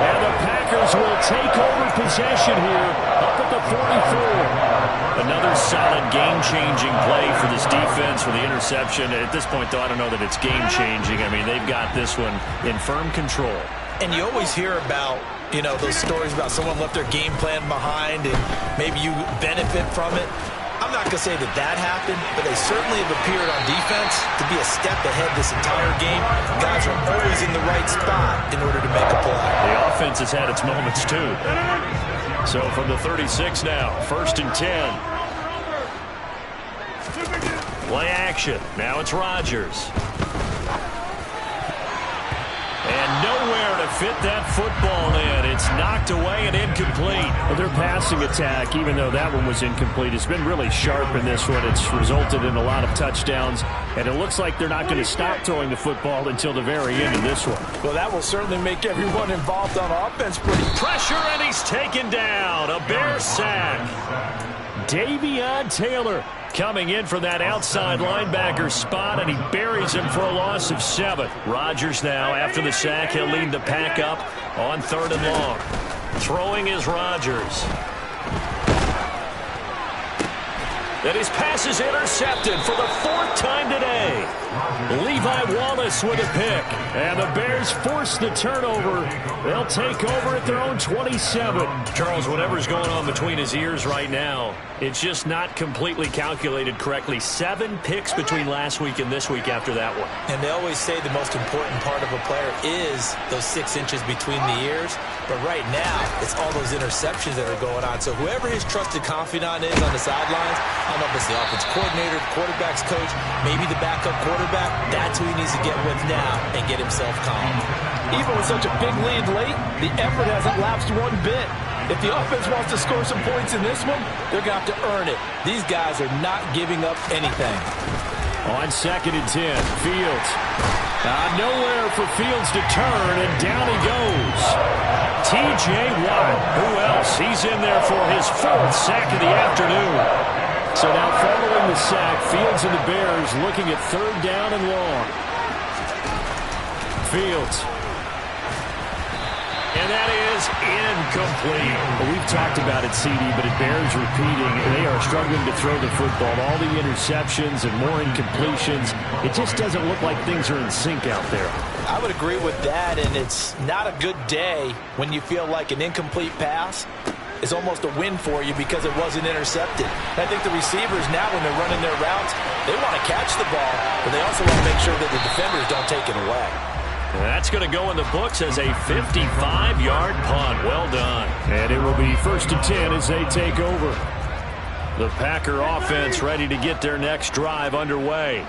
And the Packers will take over possession here up at the 44. Another solid game-changing play for this defense for the interception. At this point, though, I don't know that it's game-changing. I mean, they've got this one in firm control. And you always hear about, you know, those stories about someone left their game plan behind and maybe you benefit from it. I'm not going to say that that happened, but they certainly have appeared on defense to be a step ahead this entire game. Guys are always in the right spot in order to make a play. The offense has had its moments, too. So from the 36 now, 1st and 10. Play action. Now it's Rodgers. And nowhere to fit that football in. It's knocked away and incomplete. Well, their passing attack, even though that one was incomplete, has been really sharp in this one. It's resulted in a lot of touchdowns, and it looks like they're not going to stop throwing the football until the very end of this one. Well, that will certainly make everyone involved on offense pretty. Pressure, and he's taken down. A Bear sack. Davion Taylor coming in for that outside linebacker spot, and he buries him for a loss of 7. Rodgers now, after the sack, he'll lead the pack up on 3rd and long. Throwing is Rodgers. And his pass is intercepted for the 4th time today. Levi Wallace with a pick. And the Bears force the turnover. They'll take over at their own 27. Charles, whatever's going on between his ears right now, it's just not completely calculated correctly. 7 picks between last week and this week after that one. And they always say the most important part of a player is those 6 inches between the ears. But right now, it's all those interceptions that are going on. So whoever his trusted confidant is on the sidelines, I don't know if it's the offense coordinator, the quarterback's coach, maybe the backup quarterback, that's who he needs to get with now and get himself calm. Even with such a big lead late, the effort hasn't lapsed one bit. If the offense wants to score some points in this one, they're going to have to earn it. These guys are not giving up anything. On 2nd and 10, Fields. Nowhere for Fields to turn, and down he goes. T.J. Watt, who else? He's in there for his 4th sack of the afternoon. So now following the sack, Fields and the Bears looking at 3rd down and long. Fields. And that is incomplete. Well, we've talked about it, CD, but it bears repeating. They are struggling to throw the football. All the interceptions and more incompletions. It just doesn't look like things are in sync out there. I would agree with that, and it's not a good day when you feel like an incomplete pass is almost a win for you because it wasn't intercepted. I think the receivers now, when they're running their routes, they want to catch the ball, but they also want to make sure that the defenders don't take it away. That's going to go in the books as a 55-yard punt. Well done. And it will be 1st and 10 as they take over. The Packer offense ready to get their next drive underway.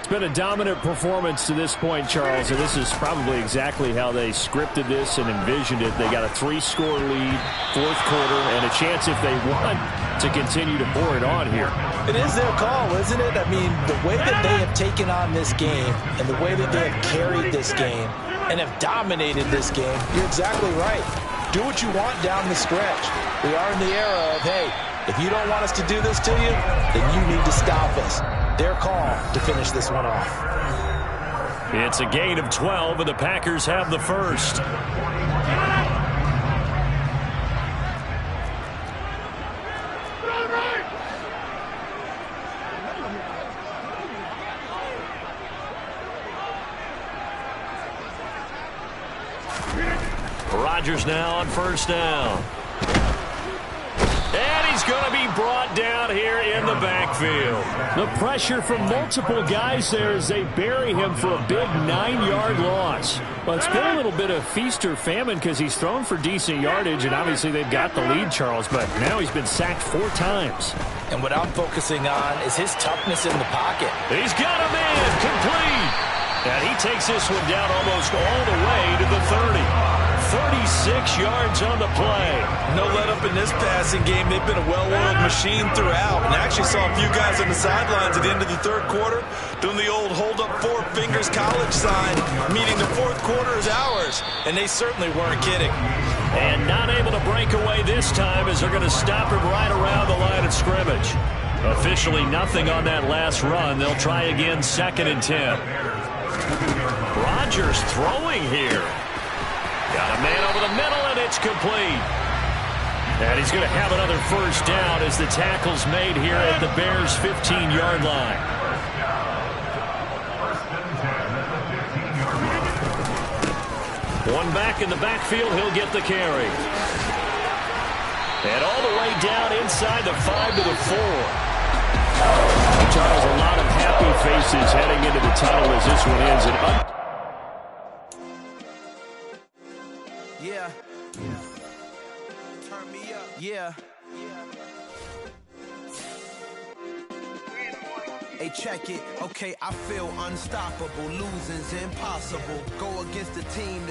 It's been a dominant performance to this point, Charles, and this is probably exactly how they scripted this and envisioned it. They got a 3-score lead, 4th quarter, and a chance if they won to continue to pour it on here. It is their call, isn't it? I mean, the way that they have taken on this game and the way that they have carried this game and have dominated this game, you're exactly right. Do what you want down the stretch. We are in the era of, hey, if you don't want us to do this to you, then you need to stop us. Their call to finish this one off. It's a gain of 12, and the Packers have the first. Rodgers now on 1st down. And he's going to be brought down here in the backfield. The pressure from multiple guys there as they bury him for a big 9-yard loss. Well, it's been a little bit of feast or famine because he's thrown for decent yardage, and obviously they've got the lead, Charles, but now he's been sacked 4 times. And what I'm focusing on is his toughness in the pocket. He's got him in, complete. And he takes this one down almost all the way to the 30. 36 yards on the play. No let up in this passing game. They've been a well-oiled machine throughout. And I actually saw a few guys on the sidelines at the end of the 3rd quarter doing the old hold up 4 fingers college sign, meaning the 4th quarter is ours. And they certainly weren't kidding. And not able to break away this time as they're going to stop him right around the line of scrimmage. Officially nothing on that last run. They'll try again 2nd and 10. Rodgers throwing here. Got a man over the middle, and it's complete. And he's going to have another 1st down as the tackle's made here at the Bears' 15-yard line. One back in the backfield, he'll get the carry. And all the way down inside the 5 to the 4. Charles, a lot of happy faces heading into the tunnel as this one ends. Yeah. Turn me up. Yeah. Hey, check it. Okay, I feel unstoppable. Losing's impossible. Go against the team